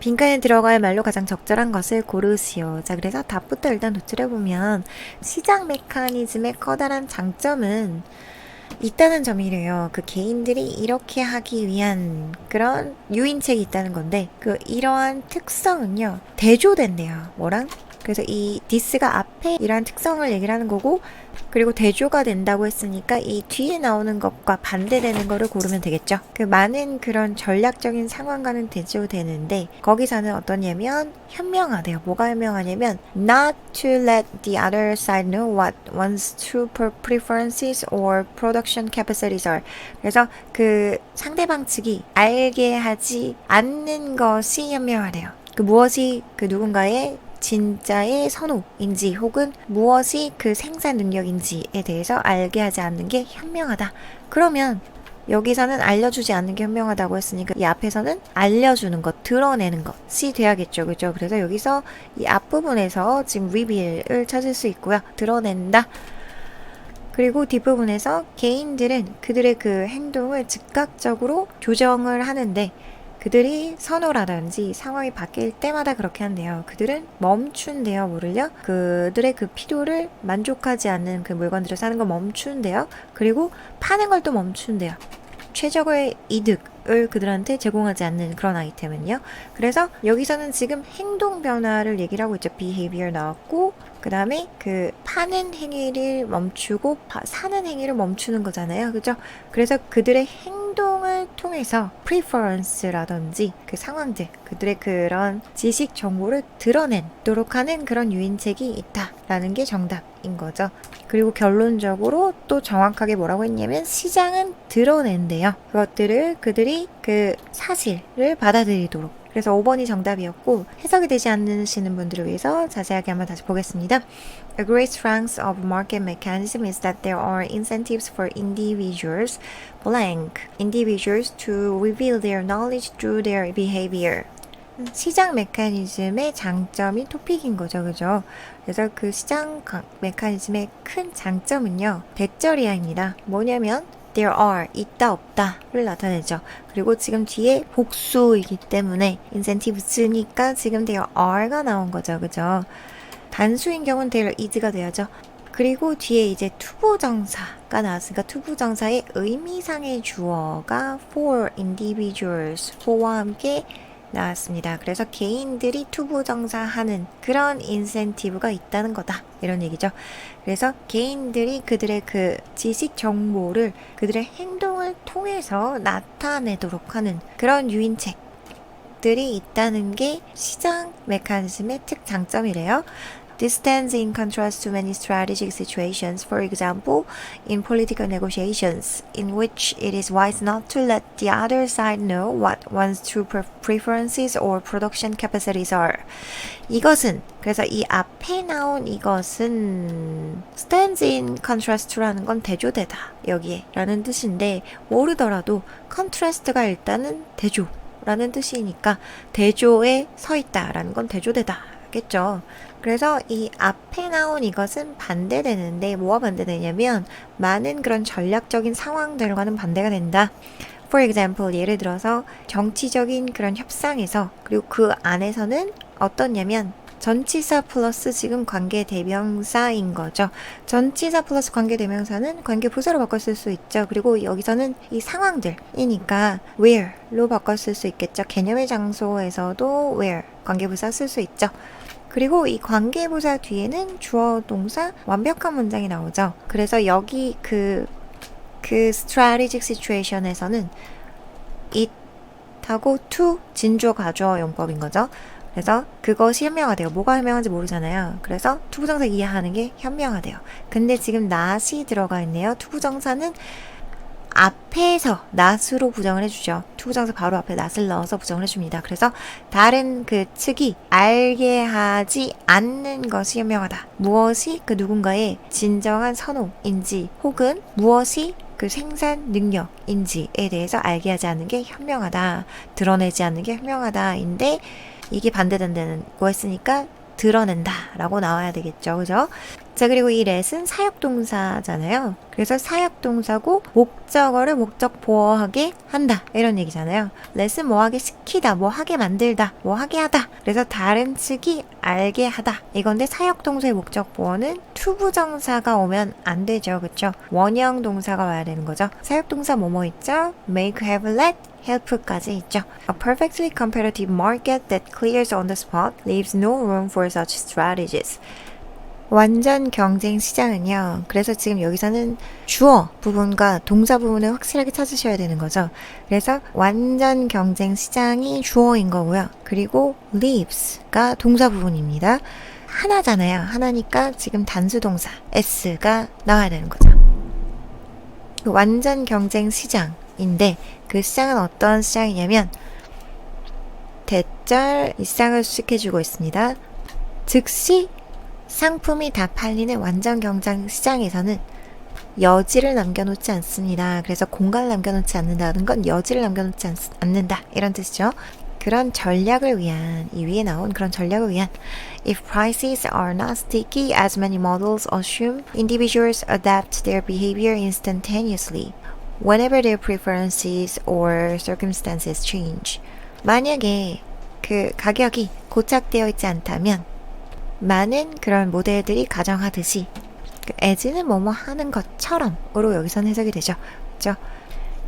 빈칸에 들어갈 말로 가장 적절한 것을 고르시오. 자, 그래서 답부터 일단 도출해보면 시장 메커니즘의 커다란 장점은 있다는 점이래요. 그 개인들이 이렇게 하기 위한 그런 유인책이 있다는 건데 이러한 특성은요 대조된대요. 뭐랑? 그래서 이 디스가 앞에 이러한 특성을 얘기를 하는 거고, 그리고 대조가 된다고 했으니까 이 뒤에 나오는 것과 반대되는 거를 고르면 되겠죠. 그 많은 그런 전략적인 상황과는 대조되는데 거기서는 어떠냐면 현명하대요. 뭐가 현명하냐면 not to let the other side know what one's true preferences or production capacities are. 그래서 그 상대방 측이 알게 하지 않는 것이 현명하대요. 그 무엇이 그 누군가의 진짜의 선호인지 혹은 무엇이 그 생산 능력인지에 대해서 알게 하지 않는 게 현명하다. 그러면 여기서는 알려주지 않는 게 현명하다고 했으니까 이 앞에서는 알려주는 것, 드러내는 것이 돼야겠죠. 그죠? 그래서 여기서 이 앞부분에서 지금 reveal을 찾을 수 있고요. 드러낸다. 그리고 뒷부분에서 개인들은 그들의 그 행동을 즉각적으로 조정을 하는데 그들이 선호라든지 상황이 바뀔 때마다 그렇게 한대요. 그들은 멈춘대요. 뭐를요? 그들의 그 필요를 만족하지 않는 그 물건들을 사는 걸 멈춘대요. 그리고 파는 걸 또 멈춘대요. 최적의 이득을 그들한테 제공하지 않는 그런 아이템은요. 그래서 여기서는 지금 행동 변화를 얘기를 하고 있죠. behavior 나왔고, 그 다음에 그 파는 행위를 멈추고 사는 행위를 멈추는 거잖아요. 그죠? 그래서 그들의 행동을 통해서 preference라든지 그 상황들, 그들의 그런 지식 정보를 드러내도록 하는 그런 유인책이 있다라는 게 정답인 거죠. 그리고 결론적으로 또 정확하게 뭐라고 했냐면 시장은 드러낸대요. 그것들을 그들이 그 사실을 받아들이도록. 그래서 5번이 정답이었고, 해석이 되지 않으시는 분들을 위해서 자세하게 한번 다시 보겠습니다. A great strength of market mechanism is that there are incentives for individuals to reveal their knowledge through their behavior. 시장 메커니즘의 장점이 토픽인 거죠. 그죠? 그래서 그 시장 메커니즘의 큰 장점은요, 대절이야입니다. 뭐냐면 there are, 있다 없다를 나타내죠. 그리고 지금 뒤에 복수이기 때문에 incentives니까 지금 there are가 나온 거죠. 그죠? 단수인 경우는 there is가 돼야죠. 그리고 뒤에 이제 투부정사가 나왔으니까 투부정사의 의미상의 주어가 for individuals, for와 함께 나왔습니다. 그래서 개인들이 투부정사하는 그런 인센티브가 있다는 거다. 이런 얘기죠. 그래서 개인들이 그들의 그 지식 정보를 그들의 행동을 통해서 나타내도록 하는 그런 유인책들이 있다는 게 시장 메커니즘의 특장점이래요. This stands in contrast to many strategic situations, for example, in political negotiations, in which it is wise not to let the other side know what one's true preferences or production capacities are. 이것은, 그래서 이 앞에 나온 이것은 stands in contrast to라는 건 대조되다, 여기에 라는 뜻인데, 모르더라도 contrast가 일단은 대조라는 뜻이니까 대조에 서 있다라는 건 대조되다 겠죠. 그래서 이 앞에 나온 이것은 반대되는데 뭐와 반대되냐면 많은 그런 전략적인 상황들과는 반대가 된다. For example, 예를 들어서 정치적인 그런 협상에서, 그리고 그 안에서는 어떻냐면 전치사 플러스 지금 관계대명사인 거죠. 전치사 플러스 관계대명사는 관계부사로 바꿨을 수 있죠. 그리고 여기서는 이 상황들이니까 where로 바꿨을 수 있겠죠. 개념의 장소에서도 where 관계부사 쓸 수 있죠. 그리고 이 관계부사 뒤에는 주어 동사 완벽한 문장이 나오죠. 그래서 여기 그 strategic situation에서는 it 하고 to 진주어 가주어 용법인 거죠. 그래서 그것이 현명하대요. 뭐가 현명한지 모르잖아요. 그래서 투부정사 이해하는 게 현명하대요. 근데 지금 not이 들어가 있네요. 투부정사는 앞에서 not으로 부정을 해주죠. 투부정사 바로 앞에 not을 넣어서 부정을 해줍니다. 그래서 다른 그 측이 알게 하지 않는 것이 현명하다. 무엇이 그 누군가의 진정한 선호인지 혹은 무엇이 그 생산 능력인지에 대해서 알게 하지 않는 게 현명하다. 드러내지 않는 게 현명하다인데 이게 반대된다고 했으니까 드러낸다 라고 나와야 되겠죠. 그죠? 자, 그리고 이 let은 사역동사잖아요. 그래서 사역동사고 목적어를 목적 보어하게 한다 이런 얘기잖아요. let은 뭐 하게 시키다, 뭐 하게 만들다, 뭐 하게 하다. 그래서 다른 측이 알게 하다 이건데 사역동사의 목적 보어는 투부정사가 오면 안 되죠. 그쵸? 원형 동사가 와야 되는 거죠. 사역동사 뭐뭐 있죠? make, have, let, help까지 있죠. A perfectly competitive market that clears on the spot leaves no room for such strategies. 완전 경쟁 시장은요. 그래서 지금 여기서는 주어 부분과 동사 부분을 확실하게 찾으셔야 되는 거죠. 그래서 완전 경쟁 시장이 주어인 거고요. 그리고 leaves가 동사 부분입니다. 하나잖아요. 하나니까 지금 단수 동사 s가 나와야 되는 거죠. 완전 경쟁 시장인데 그 시장은 어떤 시장이냐면 대절 일상을 수식해주고 있습니다. 즉시 상품이 다 팔리는 완전 경쟁 시장에서는 여지를 남겨놓지 않습니다. 그래서 공간을 남겨놓지 않는다는 건 여지를 남겨놓지 않는다 이런 뜻이죠. 그런 전략을 위한 이 위에 나온 그런 전략을 위한 If prices are not sticky as many models assume, individuals adapt their behavior instantaneously whenever their preferences or circumstances change. 만약에 그 가격이 고착되어 있지 않다면 많은 그런 모델들이 가정하듯이 as는 뭐뭐 하는 것처럼으로 여기서는 해석이 되죠. 그렇죠?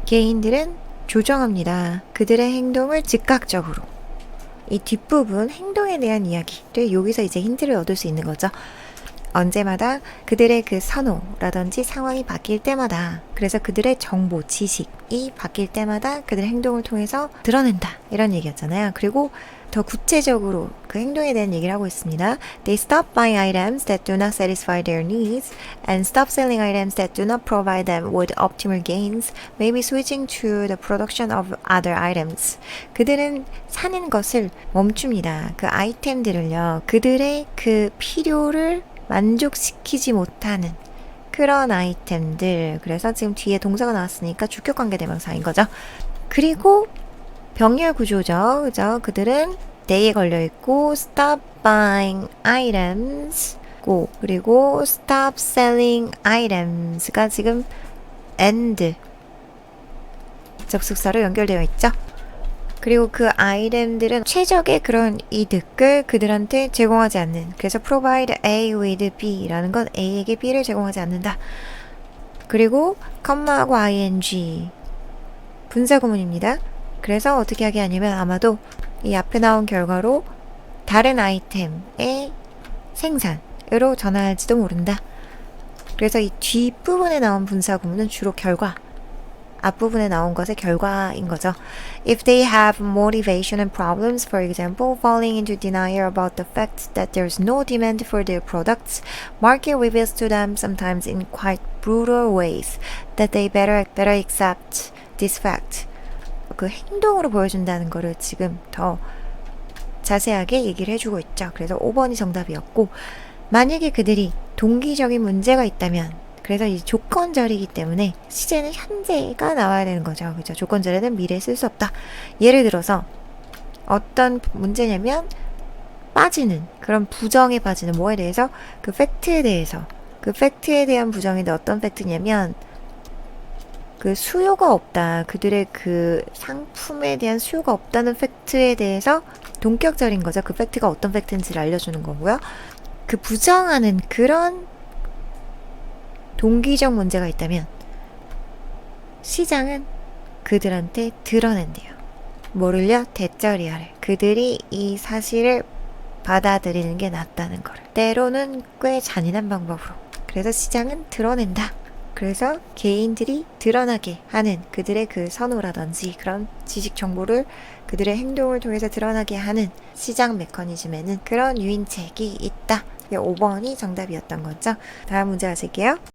개인들은 조정합니다. 그들의 행동을 즉각적으로. 이 뒷부분 행동에 대한 이야기를 여기서 이제 힌트를 얻을 수 있는 거죠. 언제마다 그들의 그 선호라든지 상황이 바뀔 때마다 그래서 그들의 정보, 지식이 바뀔 때마다 그들의 행동을 통해서 드러낸다 이런 얘기였잖아요. 그리고 더 구체적으로 그 행동에 대한 얘기를 하고 있습니다. They stop buying items that do not satisfy their needs and stop selling items that do not provide them with optimal gains, maybe switching to the production of other items. 그들은 사는 것을 멈춥니다. 그 아이템들을요. 그들의 그 필요를 만족시키지 못하는 그런 아이템들. 그래서 지금 뒤에 동사가 나왔으니까 주격관계 대명사인 거죠. 그리고 병렬 구조죠. 그죠? 그들은 they에 걸려있고 stop buying items 고 그리고 stop selling items가 지금 and 접속사로 연결되어 있죠. 그리고 그 아이템들은 최적의 그런 이득을 그들한테 제공하지 않는 그래서 provide A with B라는 건 A에게 B를 제공하지 않는다. 그리고 컴마하고 ing 분사구문입니다. 그래서 어떻게 하게 하냐면 아마도 이 앞에 나온 결과로 다른 아이템의 생산으로 전환할지도 모른다. 그래서 이 뒷부분에 나온 분사구문은 주로 결과, 앞부분에 나온 것의 결과인 거죠. If they have motivation and problems, for example, falling into denial about the fact that there's no demand for their products, market reveals to them sometimes in quite brutal ways that they better accept this fact. 그 행동으로 보여준다는 거를 지금 더 자세하게 얘기를 해주고 있죠. 그래서 5번이 정답이었고 만약에 그들이 동기적인 문제가 있다면 그래서 이 조건절이기 때문에 시제는 현재가 나와야 되는 거죠. 그죠? 조건절에는 미래에 쓸 수 없다. 예를 들어서 어떤 문제냐면 빠지는 그런 부정에 빠지는 뭐에 대해서 그 팩트에 대해서 그 팩트에 대한 부정인데 어떤 팩트냐면 그 수요가 없다. 그들의 그 상품에 대한 수요가 없다는 팩트에 대해서 동격절인 거죠. 그 팩트가 어떤 팩트인지를 알려주는 거고요. 그 부정하는 그런 동기적 문제가 있다면 시장은 그들한테 드러낸대요. 뭐를요? 대절이야를. 그들이 이 사실을 받아들이는 게 낫다는 거를. 때로는 꽤 잔인한 방법으로. 그래서 시장은 드러낸다. 그래서 개인들이 드러나게 하는 그들의 그 선호라든지 그런 지식 정보를 그들의 행동을 통해서 드러나게 하는 시장 메커니즘에는 그런 유인책이 있다. 5번이 정답이었던 거죠. 다음 문제 가실게요.